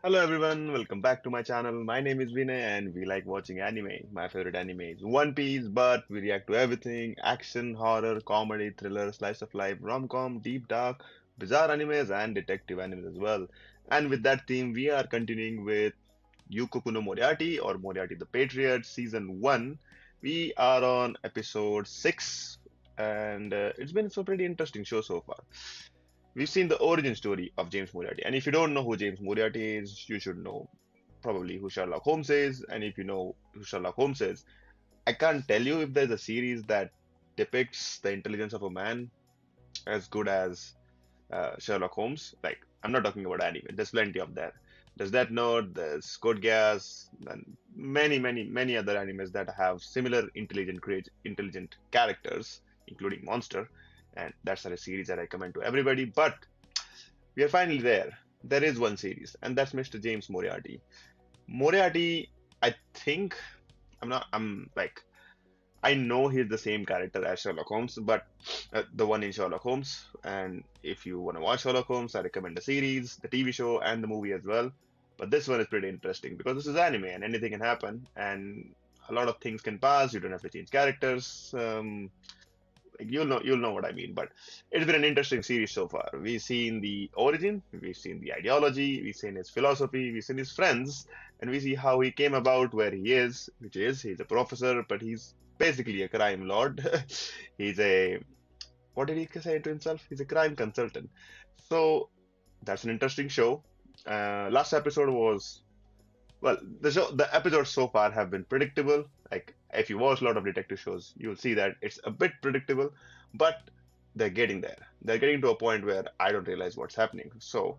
Hello everyone, welcome back to my channel. My name is Vinay and we like watching anime. My favorite anime is One Piece, but we react to everything: action, horror, comedy, thriller, slice of life, rom-com, deep dark, bizarre animes and detective animes as well. And with that theme, we are continuing with Yuukoku no Moriarty or Moriarty the Patriot season 1. We are on episode 6 and it's been a pretty interesting show so far. We've seen the origin story of James Moriarty, and if you don't know who James Moriarty is, you should know probably who Sherlock Holmes is. And if you know who Sherlock Holmes is, I can't tell you if there's a series that depicts the intelligence of a man as good as Sherlock Holmes. Like, I'm not talking about anime. There's plenty of that. There's Death Note, there's Code Geass, and many other animes that have similar intelligent characters, including Monster. And that's a series that I recommend to everybody. But we are finally there. There is one series, and that's Mr. James Moriarty. Moriarty, I think I'm not. I'm like I know he's the same character as Sherlock Holmes, but the one in Sherlock Holmes. And if you want to watch Sherlock Holmes, I recommend the series, the TV show, and the movie as well. But this one is pretty interesting because this is anime and anything can happen, and a lot of things can pass. You don't have to change characters. Like, you'll know what I mean. But it's been an interesting series so far. We've seen the origin, we've seen the ideology, we've seen his philosophy, we've seen his friends, and we see how he came about where he is, which is he's a professor, but he's basically a crime lord. He's a what did he say to himself? He's a crime consultant. So that's an interesting show. Last episode was well, the episodes so far have been predictable. Like if you watch a lot of detective shows, you'll see that it's a bit predictable, but they're getting there. They're getting to a point where I don't realize what's happening. So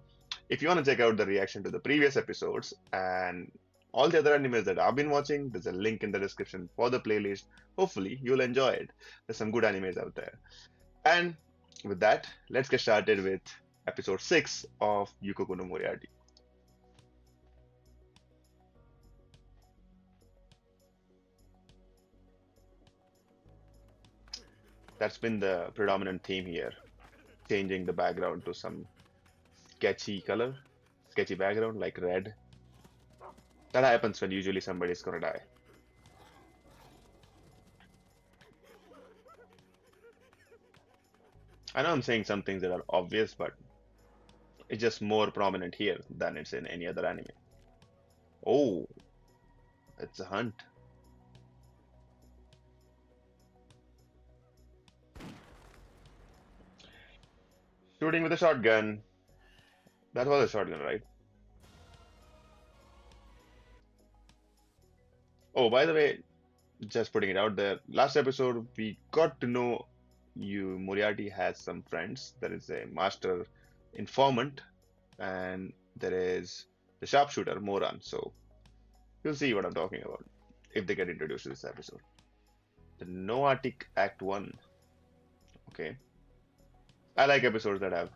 if you want to check out the reaction to the previous episodes and all the other animes that I've been watching, there's a link in the description for the playlist. Hopefully you'll enjoy it. There's some good animes out there. And with that, let's get started with episode 6 of Yuukoku no Moriarty. That's been the predominant theme here, changing the background to some sketchy color, sketchy background like red. That happens when usually somebody's gonna die. I know I'm saying some things that are obvious, but it's just more prominent here than it's in any other anime. Oh, it's a hunt. Shooting with a shotgun. That was a shotgun, right? Oh, by the way, just putting it out there, last episode we got to know you Moriarty has some friends. There is a master informant and there is the sharpshooter Moran. So you'll see what I'm talking about if they get introduced to this episode. The Noahtic Act 1. Okay. I like episodes that have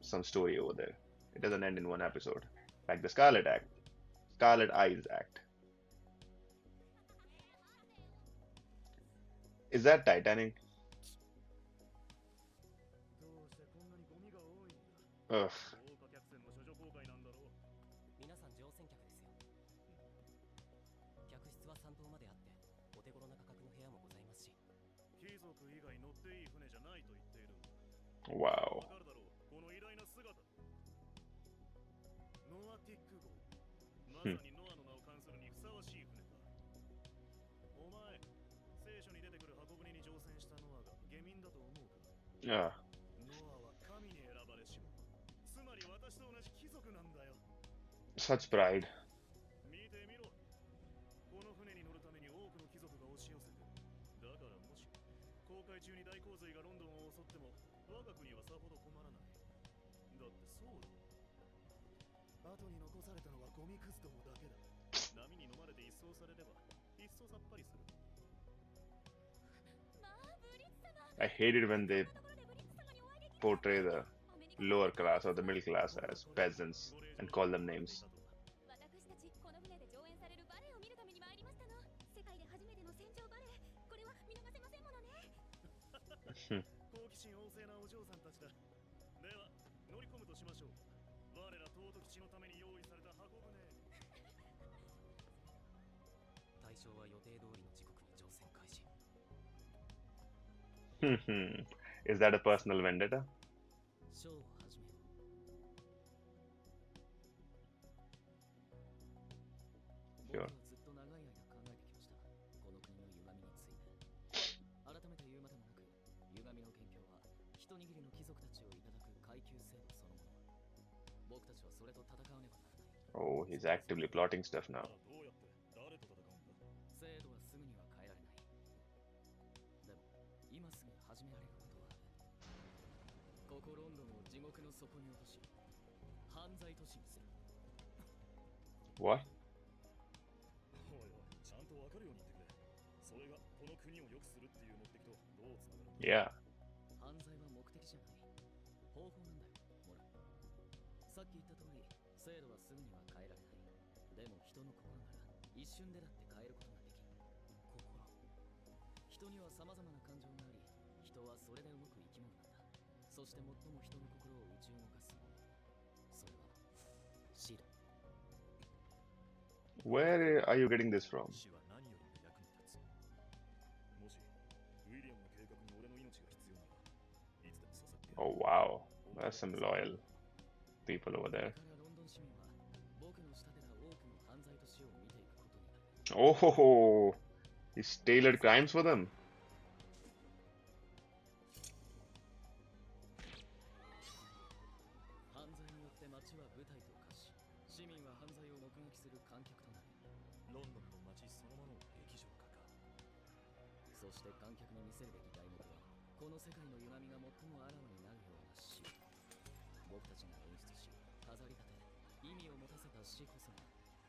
some story over there. It doesn't end in one episode. Like the Scarlet Act. Scarlet Eyes Act. Is that Titanic? Ugh. わ Wow. かるだろうこの偉大な姿ノアティック号ま Hmm. さにノアの名を冠するにふさわしい船だお前聖書に出てくる箱舟に乗船したノアが下民だと思うか Yeah. ノアは神に選ばれし者つまり私と同じ貴族なんだよ Such pride. 見てみろこの船に乗るために多くの貴族が押し寄せてるだからもし航海中に大洪水がロンドンを襲っても我が国はさほど困らないだってそうだ後に残されたのはゴミくずどもだけだ波に飲まれて一掃されれば一層さっぱりする I hate it when they portray the lower class or the middle class as peasants and call them names. 私たちこの船で上演されるバレエを見るために参りましたの。世界で初めての戦場バレエ。これは見逃せませんものね。好奇心旺盛なお嬢さんたちだでは乗り込むとしましょう我ら尊き地のために用意された箱 Is that a personal vendetta? ショーを始めよう。 Sure. 僕はずっと長い間考えてきました。この国の歪みについて。改めて言うまでもなく、歪みの元凶は一握りの貴族たちをいただく階級制度そのもの。僕たちはそれと戦わねばならない。 Oh, he's actively plotting stuff な now. らどうやって誰と戦うんだ。制度はすぐには変えられない。でも今すぐ始められることはある。ここロンドンを地獄の底に落とし、犯罪都市にする。 What? おいおい、ちゃんとわかるように言ってくれ。それがこの国を良くするっていう目的とどうつながるんだ。 Yeah. 犯罪は目的じゃない。方法なんだよ、モラ。さっき言った通り、制度はすぐには変えられない。でも人の心なら一瞬でだって変えることができる。心。人には様々な感情があり、人はそれで動く生き物なんだ。そして最も人の心を打ち動かすもの。それは死だ。 Where are you getting this from? 死は何よりも役に立つ。もしウィリアムの計画に俺の命が必要なら、いつでも刺さってやる。 Oh, wow. That's some loyal people over これ there. からロンドン市民は僕の仕立てた多くの犯罪都市を見ていくことになる。 Oh, he's tailored crimes for them. 犯罪によって街は舞台と化し、市民は犯罪を目撃する観客となる。ロンドンの街そのものを劇場化か。そして観客に見せるべき題目は、この世界の歪みが最もあらわになるような死。僕たちが演出し、飾り立て、意味を持たせた死こそが、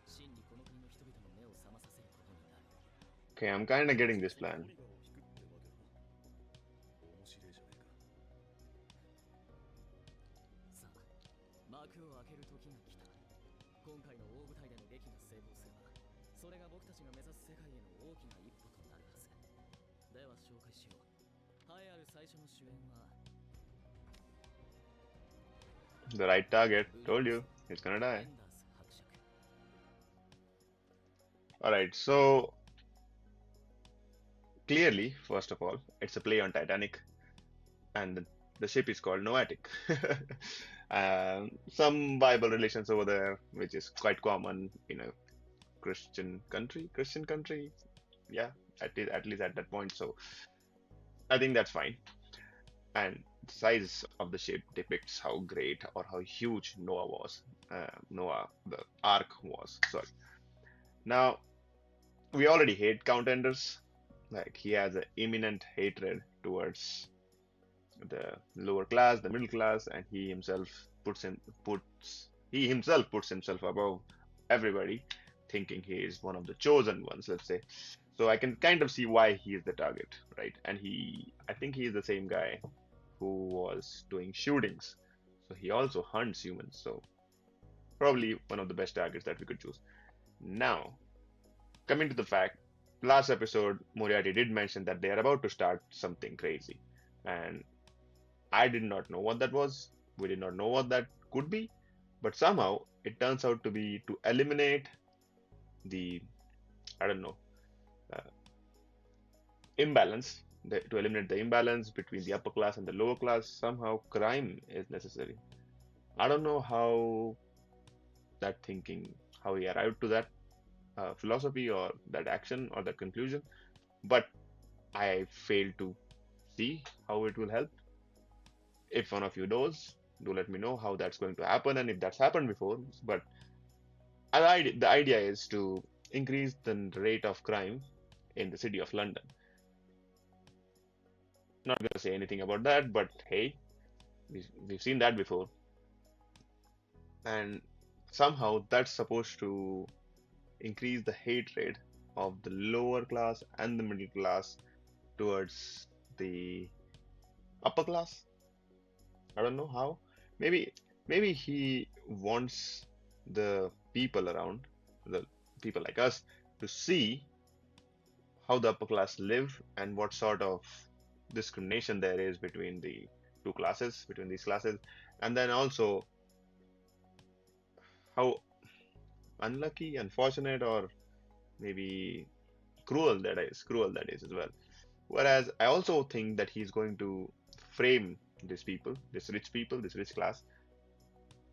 真にこの国の人々の目を覚まさせることになる。 Okay, I'm kind of getting this plan. トリガーを引くってわけだな。面白いじゃねえか。さあ、幕を開ける時が来た。今回の大舞台での劇が成功すれば、それが僕たちが目指す世界への大きな一歩となるはず。では紹介しよう。栄えある最初の主演は The right target. Told you. He's gonna エ die. ンダース伯爵。 Alright, so clearly, first of all, it's a play on Titanic, and the ship is called Noahtic. Some Bible relations over there, which is quite common in a Christian country. Christian country, yeah, at least at that point. So I think that's fine. And the size of the ship depicts how great or how huge Noah was. Noah, the ark was. Sorry. Now we already hate Count Enders. Like he has an imminent hatred towards the lower class, the middle class, and he himself puts himself above everybody, thinking he is one of the chosen ones, let's say. So I can kind of see why he is the target, right? And I think he is the same guy who was doing shootings. So he also hunts humans. So probably one of the best targets that we could choose. Now, coming to the fact, last episode, Moriarty did mention that they are about to start something crazy. And I did not know what that was. We did not know what that could be. But somehow it turns out to be to eliminate the, I don't know, imbalance, to eliminate the imbalance between the upper class and the lower class. Somehow crime is necessary. I don't know how that thinking, how he arrived to that philosophy or that action or that conclusion, but I failed to see how it will help. If one of you knows, do let me know how that's going to happen and if that's happened before. But the idea is to increase the rate of crime in the city of London. Not going to say anything about that, but hey, we've seen that before. And somehow that's supposed to increase the hatred of the lower class and the middle class towards the upper class. I don't know how. Maybe he wants the people around, the people like us, to see how the upper class live and what sort of discrimination there is between the two classes, between these classes, and then also how unlucky, unfortunate, or maybe cruel that is as well. Whereas I also think that he's going to frame these people, this rich class,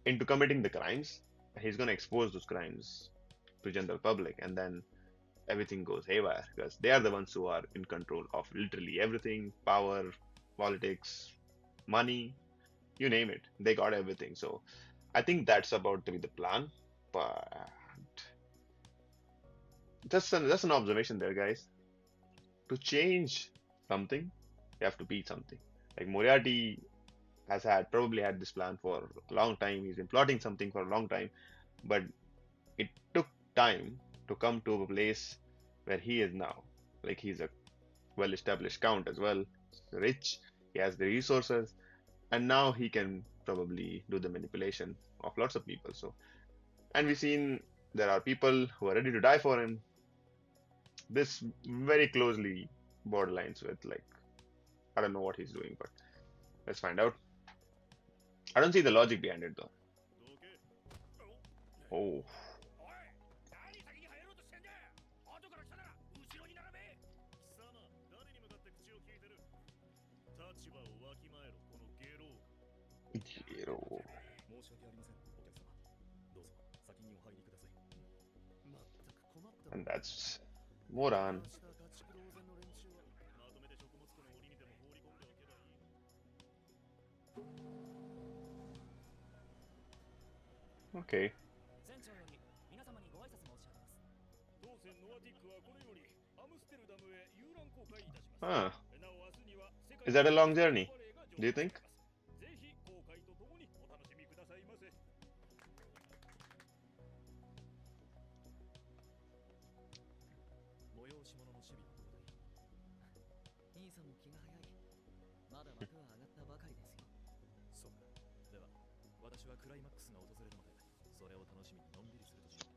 into committing the crimes. He's going to expose those crimes to general public, and then everything goes haywire because they are the ones who are in control of literally everything: power, politics, money, you name it. They got everything. So I think that's about to be the plan. But just an observation there, guys. To change something, you have to beat something. Like Moriarty has probably had this plan for a long time. He's been plotting something for a long time, but it took time to come to a place where he is now. Like he's a well-established count as well, rich, he has the resources, and now he can probably do the manipulation of lots of people. So, and we've seen there are people who are ready to die for him. This very closely borderlines with like I don't know what he's doing, but let's find out. I don't see the logic behind it though. どけ。 Oh, おい、何先に入ろうとしてんだ。後から来たなら後ろに並べ。貴様、誰に向かって口を聞いてる。立場をわきまえろ、このゲロウ。Ichiro. 申し訳ありません、お客様。どうぞ先にお入りください。まったく困ったも And んだ。 that's Moran. 明日家畜同然の連中はまとめて食物庫の檻にでも放り込んでおけばいい。 Okay. 船長より皆様にご挨拶申し上げます。当船ノアティックはこれよりアムステルダムへ遊覧航海いたします。 Ah, なお明日には世界 is that a long journey? バレエが Do you think? ぜひ航海とともにお楽しみくださいませ。 催し物の守備はどうだい。兄さんも気が早い。まだ幕は上がったばかりですよ。そうか。では、私はクライマックスが訪れるので、それを楽しみにのんびりするとしよう。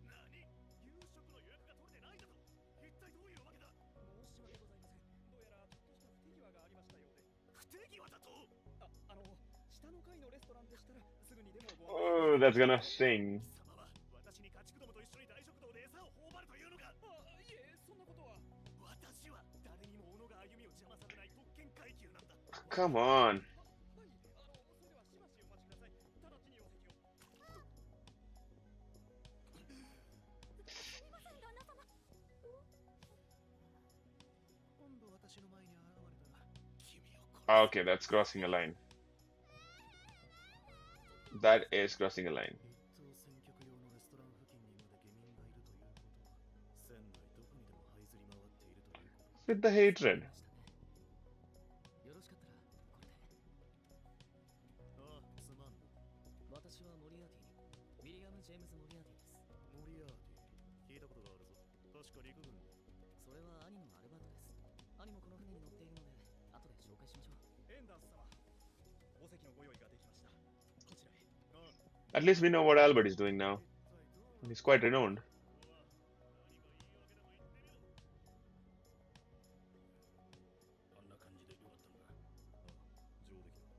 何？夕食の予約が取れてないだと？一体どういうわけだ？申し訳ございません。どうやらちょっとした不手際がありましたようで。不手際だと？下の階のレストランでしたらすぐにでもご Oh, that's gonna sing. 貴様は私に家畜どもと一緒に大食堂で餌を頬張るというのか？いえ、そんなことは。私は誰にも己が歩みを邪魔させない特権階級なんだ。 Come on. はい、それではしばしお待ちください。直ちにお席を。すみません旦那様。今度私の前に現れたら君を Ah, okay, that's crossing a line. That is crossing a line. 一等選曲用のレストラン付近にまで下民がいるということは船内どこにでも這いずり回っているということ。 With the hatred. よろしかったらこれで。ああ、すまん。私はモリアーティ、ウィリアム・ジェームズ・モリアーティです。モリアーティ、聞いたことがあるぞ。確か陸軍の。それは兄のアルバートです。兄もこの船に乗っているので後で紹介しましょう。エンダース様、お席のご用意ができました。こちらへ。 At least we know what Albert is doing now. He's quite renowned. あんな感じでよかったんだ。上出来だ。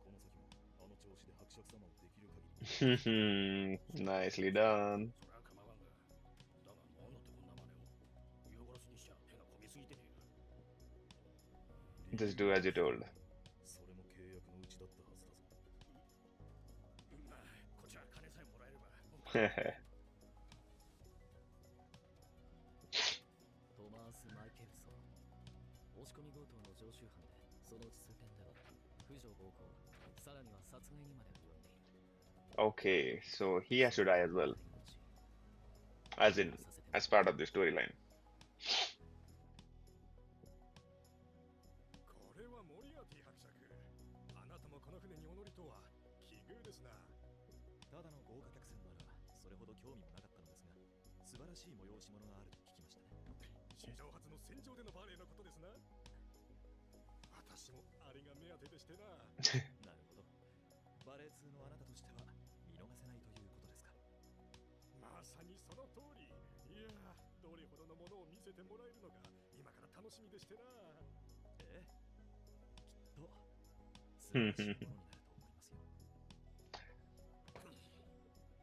この先もあの調子で伯爵様をできる限り。 Nicely done. そりゃ構わんが。だが何だってこんな真似を。湯殺しにしちゃ手が込みすぎてねえ。 Just do as you're told. それも契約のうちだったはずだぞ。まあ、こちら金さえもらえれば。トマース・マイケルソン。押し込み強盗の常習犯で、そのうち数件では婦女暴行、さらには殺害にまで及んでいる。 Okay, so he has to die as well. As part of the storyline. これはモリアーティ伯爵。あなたもこの船にお乗りとは奇遇ですな。ただの豪華客船ならそれほど興味もなかったのですが、素晴らしい催し物があると聞きましたね。史上初の戦場でのバレエのことですな。私もあれが目当てでしてな。なるほど。バレエ通のあなたとしては見逃せないということですか。まさにその通り。いやー、どれほどのものを見せてもらえるのか今から楽しみでしてな。え、きっと素晴らしいものになると思いますよ。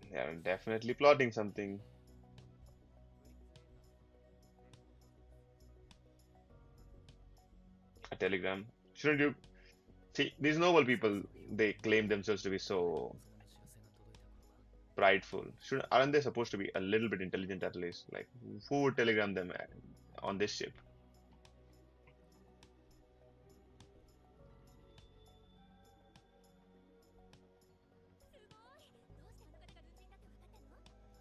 They are definitely plotting something. telegram. Shouldn't you see these noble people? They claim themselves to be so その知らせが届いた頃は prideful. Aren't they supposed to be a little bit intelligent at least? Like, who would telegram them on this ship?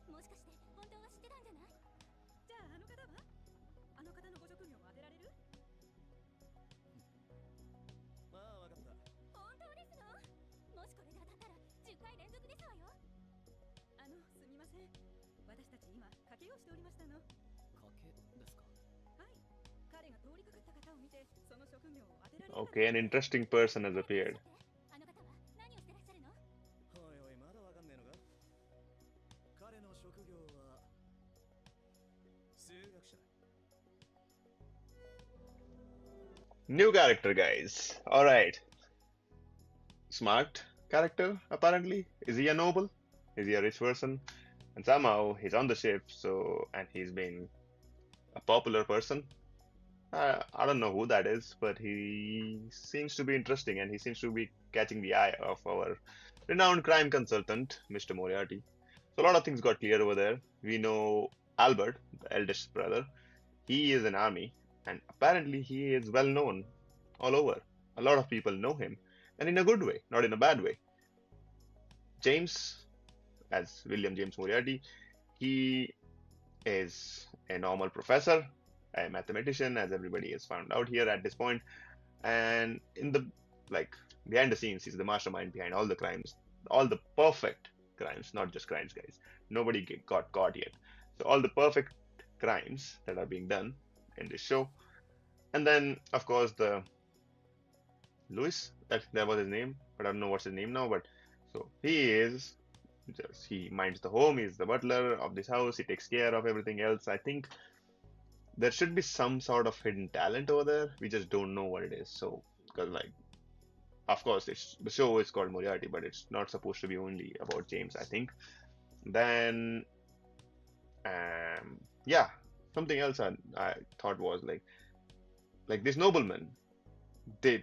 もしかして本当は知ってたんじゃない？じゃああの方は？あの方のご職業も当てられる？まあわかった。本当ですの？もしこれで当たったら10回連続ですわよ。すみません。私たち今賭けをしておりましたの。賭けですか。はい。彼が通りかかった方を見てその職業を当てられる。Okay, an interesting person has appeared. あの方は何をしてらっしゃるの？おいおいまだわかんねえのか。彼の職業は数学者だ。 New character, guys. All right. Smart character, apparently. Is he a noble? Is he a rich person? And somehow he's on the ship, so and he's been a popular person. I don't know who that is, but he seems to be interesting and he seems to be catching the eye of our renowned crime consultant, Mr. Moriarty. So a lot of things got clear over there. We know Albert, the eldest brother. He is an army, and apparently he is well known all over. A lot of people know him, and in a good way, not in a bad way. James, as William James Moriarty, he is a normal professor, a mathematician, as everybody has found out here at this point. And in the behind the scenes, he's the mastermind behind all the crimes, all the perfect crimes, not just crimes, guys. Nobody got caught yet. So all the perfect crimes that are being done in this show. And then, of course, the Louis, that was his name, but I don't know what's his name now. But so he minds the home. He's the butler of this house. He takes care of everything else. I think there should be some sort of hidden talent over there. We just don't know what it is. So, because of course, the show is called Moriarty, but it's not supposed to be only about James, I think. Then, yeah, something else I thought was like these noblemen, they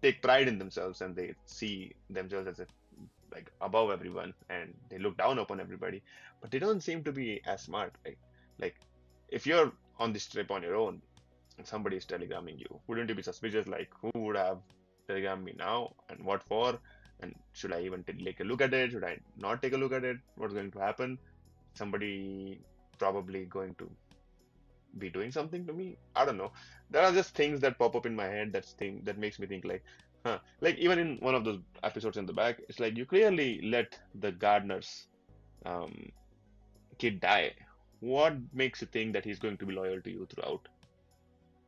take pride in themselves and they see themselves as above everyone and they look down upon everybody, but they don't seem to be as smart. Like if you're on this trip on your own and somebody is telegramming you, wouldn't you be suspicious? Like, who would have telegrammed me now and what for? And should I even take a look at it? Should I not take a look at it? What's going to happen? Somebody probably going to be doing something to me. I don't know. There are just things that pop up in my head that makes me think like even in one of those episodes in the back, it's like you clearly let the gardener's kid die. What makes you think that he's going to be loyal to you throughout?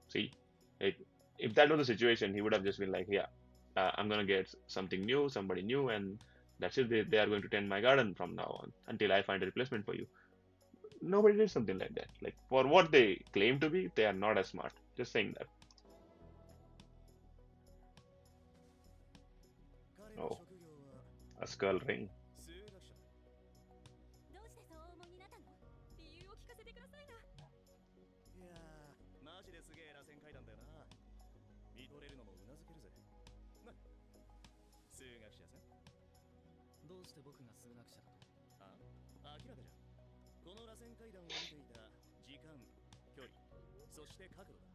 See, if that was the situation, he would have just been like, yeah, I'm gonna get something new, somebody new, and that's it. They are going to tend my garden from now on until I find a replacement for you. Nobody did something like that. Like, for what they claim to be, they are not as smart. Just saying that. 彼の Oh, 職業は a skull ring. 数学者だ。どうしてそうお思いになったの？理由を聞かせてくださいな。いやー、マジですげえ螺旋階段だよな。見とれるのもうなずけるぜ。な、数学者さん。どうして僕が数学者だと？あ、明らかじゃん。この螺旋階段を見ていた時間、距離、そして角度だ。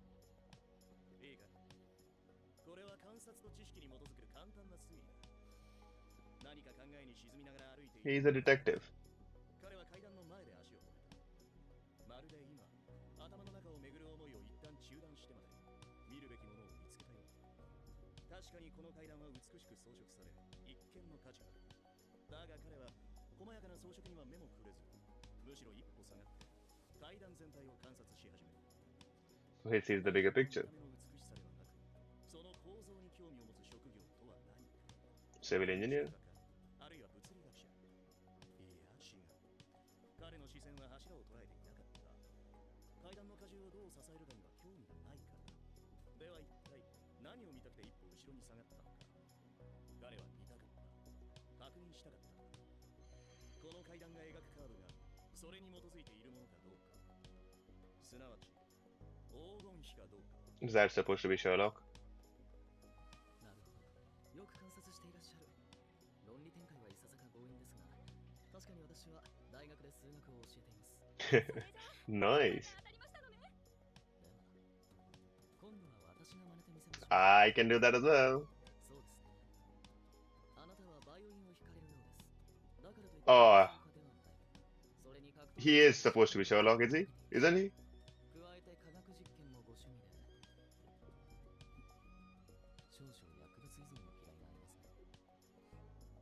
いいか。これは観察と知識に基づく簡単な推理だ。何か考えに沈みながら歩いている。 He's a detective. 彼は階段の前で足を止めた。まるで今、頭の中を巡る思いを一旦中断してまで見るべきものを見つけたようだ。確かにこの階段は美しく装飾され、一見の価値がある。だが彼は細やかな装飾には目もくれず、むしろ一歩下がって階段全体を観察し始める。 So he sees the bigger picture. 見た目の美しさではなく、その構造に興味を持つ職業とは何か。 Civil engineer. あるいは物理学者。いや、違う。彼の視線は柱を捉えていなかった。階段の荷重をどう支えるかには興味がないから。では一体何を見たくて一歩後ろに下がったのか。彼は見たかった。確認したかった。この階段が描くカードがそれに基づいているものかどうか。すなわち黄金比かどうか。 Is that supposed to be Sherlock? 確かに私は大学で数学を教えています。Nice. 当たりましたのね。では、今度は私が真似てみせましょう。 I can do that as well. そうですね。あなたはバイオリンを弾かれるようです。だからといって Oh, 奏家ではない。それに格闘 he is supposed to be Sherlock, is he? Isn't he? 加えて科学実験もご趣味で、少々薬物依存の嫌いがありますね。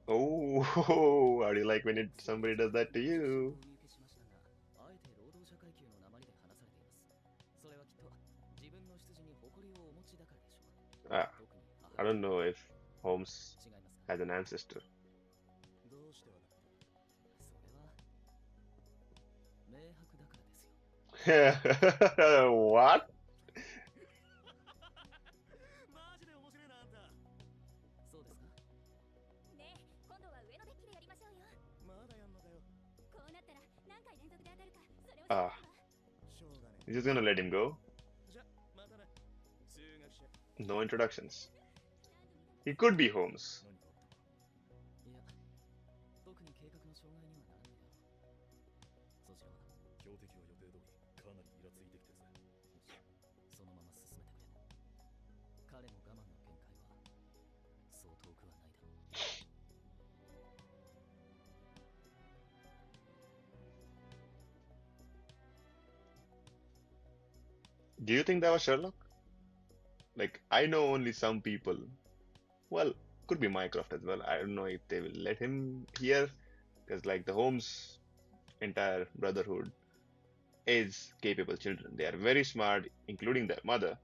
Oh, how do you like when somebody does that to お you? 見受けしましたが、あえて労働者階級の鉛で話されています。それはきっと自分の出自に誇りをお持ちだからでしょう。 Ah, 特に I don't know if Holmes 違いますか。 has an ancestor. どうしてわかった？それは明白だからですよ。 What? マジで面白いなあんた。そうですか。ねえ、今度は上のデッキでやりましょうよ。まだやんのかよ。こうなったら何回連続で当たるか、それを知り Ah, たいわ。しょうがね he's just gonna let him go. え。じゃ、またな。数学者。 No introductions. He could be Holmes. 何かあったか？いや、特に計画の障害にはならないだろう。そちらは標的は予定通りかなりイラついてきてるぜ。そのまま進めてくれ。彼の我慢の限界はそう遠くはないだろう。 Do you think that was Sherlock? Like, I know only some people. Well, could be Mycroft as well. I don't know if they will let him here. Because, like, the Holmes' entire brotherhood is capable children. They are very smart, including their mother.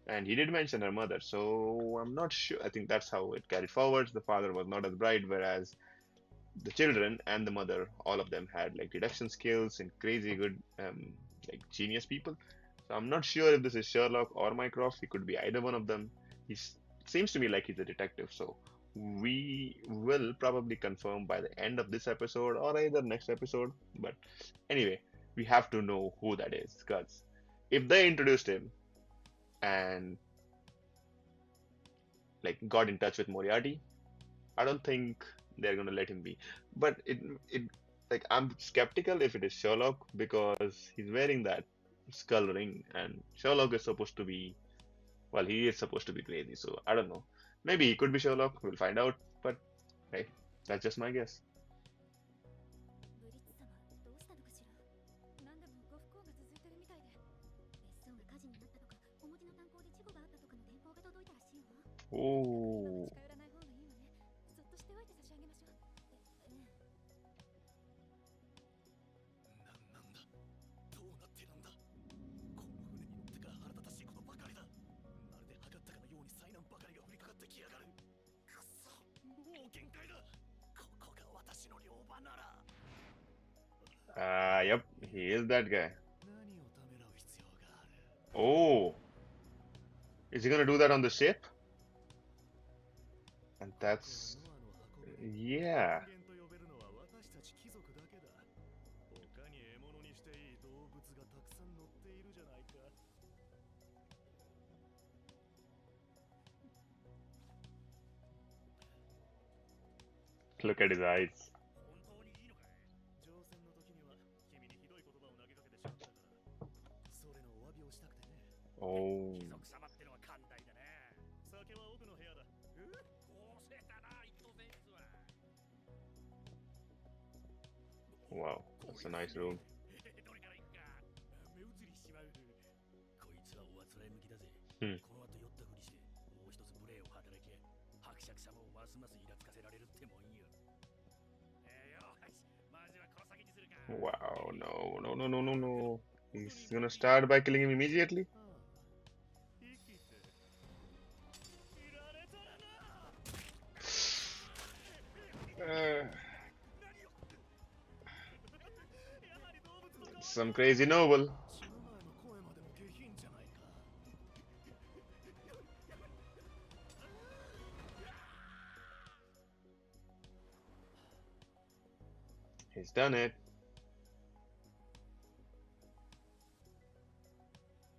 And he did mention her mother, so I'm not sure. I think that's how it carried forwards. The father was not as bright, whereas the children and the mother, all of them had like deduction skills and crazy good, like genius people. So I'm not sure if this is Sherlock or Mycroft. He could be either one of them. He seems to me like he's a detective, so we will probably confirm by the end of this episode or either next episode. But anyway, we have to know who that is, because if they introduced him and like got in touch with Moriarty, I don't think they're gonna let him be. But it like I'm skeptical if it is Sherlock because he's wearing that skull ring and Sherlock is supposed to be, well, he is supposed to be crazy, so I don't know. Maybe he could be Sherlock, we'll find out, but hey, that's just my guess. ブリッツ様、どうしたのかしら。何でもご不幸が続いてるみたいで。別荘が火事になったとか、お持ちの炭鉱で事故があったとかの電報が届いたらしいわ。今は Oh, 近寄らない方がいいわね。そっとしておいて差し上げましょう。なんだどうなってるんだ。この船に乗ってから腹立たしいことばかりだ。まるで測ったかのように災難ばかりが降りかかってきやがる。くそ、もう限界だ。ここが私の漁場なら。 yep, he is that guy. 何をためらう必要がある。 Oh, is he gonna do that on the ship? And that's, ノアの運び。 yeah. 人間と呼べるのは私たち貴族だけだ。他に獲物にしていい動物がたくさん乗っているじゃないか。 Look at his eyes. 本当にいいのかい？乗船の時には君にひどい言葉を投げかけてしまったから、それのお詫びをしたくてね。 Oh, 貴族様ってのは寛大だね。酒は奥の部屋だ。こうせたな、一等センスは。 wow, that's a nice room. どれから行くか。目移りしちまう。こいつはおあつらい向きだぜ。うんこの後酔ったふりして、もう一つ無礼を働き、伯爵様をますますイラつかせられるってもんよ。よし、まずはこの先にするか。 Wow, no, no, no, no, no, no. He's gonna start by killing him immediately? 生きていられたらな。 やはり動物の Some crazy noble. 死ぬ前の声までも下品じゃないか。 He's done it.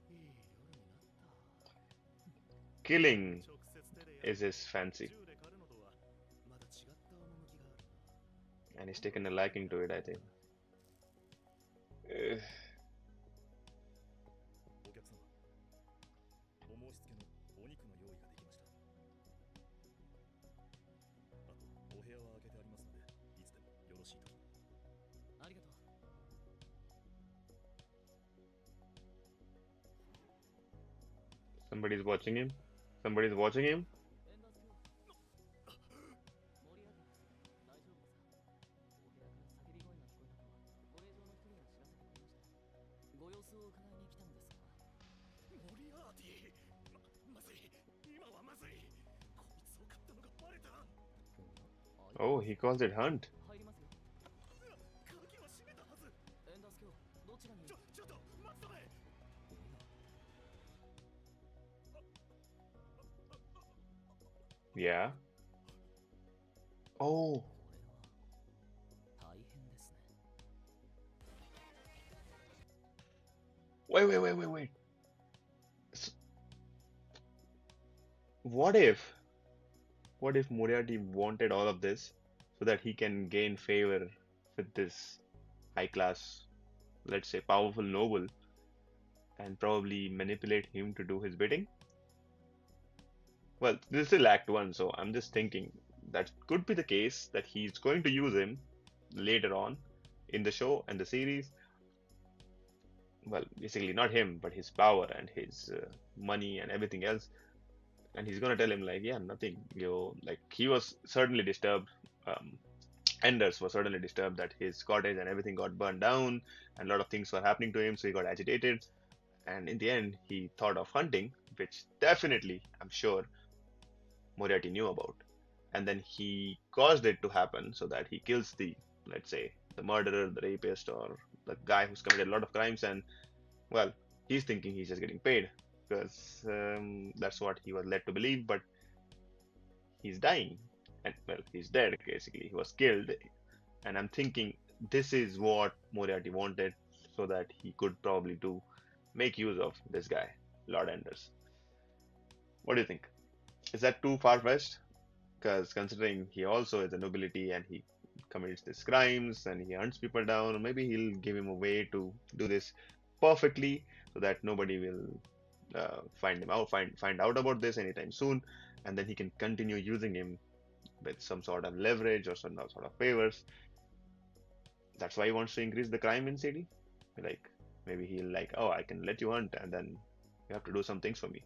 いい夜になった。 Killing 直接手でやる is his fancy. 銃で狩るのとはまだ違った趣がある And he's taken a liking to it, I think. Uh, お客様、お申し付けのお肉の用意ができました。あと、お部屋は開けてありますので、いつでもよろしいと。ありがとう。 somebody's watching him. Somebody's watching him. エンダース卿、モリアーティです。大丈夫ですか？お部屋から叫び声が聞こえたとご令嬢の一人が知らせてくれました。ご様子を伺いに来たのですが。モリアーティ、まずい、今はまずい。こいつを買ったのがバレた。 Oh, he calls it hunt. 入りますよ。鍵は閉めたはず。エンダース卿、どちらに？ちょっと待つため。 Yeah. Oh. これは大変ですね。 Wait. What if Moriarty wanted all of this so that he can gain favor with this high class, let's say powerful noble, and probably manipulate him to do his bidding? Well, this is still Act 1, so I'm just thinking that could be the case, that he's going to use him later on in the show and the series. Well, basically not him, but his power and his money and everything else. And he's gonna tell him like, yeah, nothing. Like he was certainly disturbed. Enders was certainly disturbed that his cottage and everything got burned down, and a lot of things were happening to him, so he got agitated. And in the end, he thought of hunting, which definitely, I'm sure, Moriarty knew about. And then he caused it to happen so that he kills the, let's say, the murderer, the rapist, or the guy who's committed a lot of crimes. And well, he's thinking he's just getting paid because that's what he was led to believe. But he's dying, and well, he's dead basically. He was killed, and I'm thinking this is what Moriarty wanted so that he could probably make use of this guy, Lord Enders. What do you think? Is that too far-fetched? Because considering he also is a nobility and he commits these crimes and he hunts people down, maybe he'll give him a way to do this perfectly so that nobody will find out about this anytime soon, and then he can continue using him with some sort of leverage or some sort of favors. That's why he wants to increase the crime in city. Like maybe he'll like, oh, I can let you hunt and then you have to do some things for me.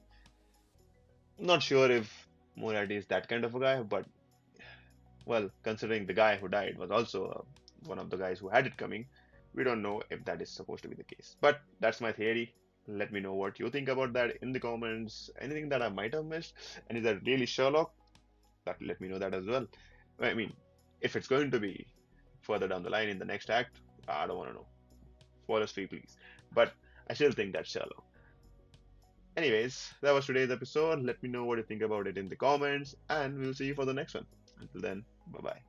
Not sure if Moriarty is that kind of a guy, but well, considering the guy who died was also one of the guys who had it coming, we don't know if that is supposed to be the case. But that's my theory. Let me know what you think about that in the comments. Anything that I might have missed, and is that really Sherlock? Let me know that as well. I mean, if it's going to be further down the line in the next act, I don't want to know. Spoilers free, please. But I still think that's Sherlock. Anyways, that was today's episode. Let me know what you think about it in the comments, and we'll see you for the next one. Until then, bye bye.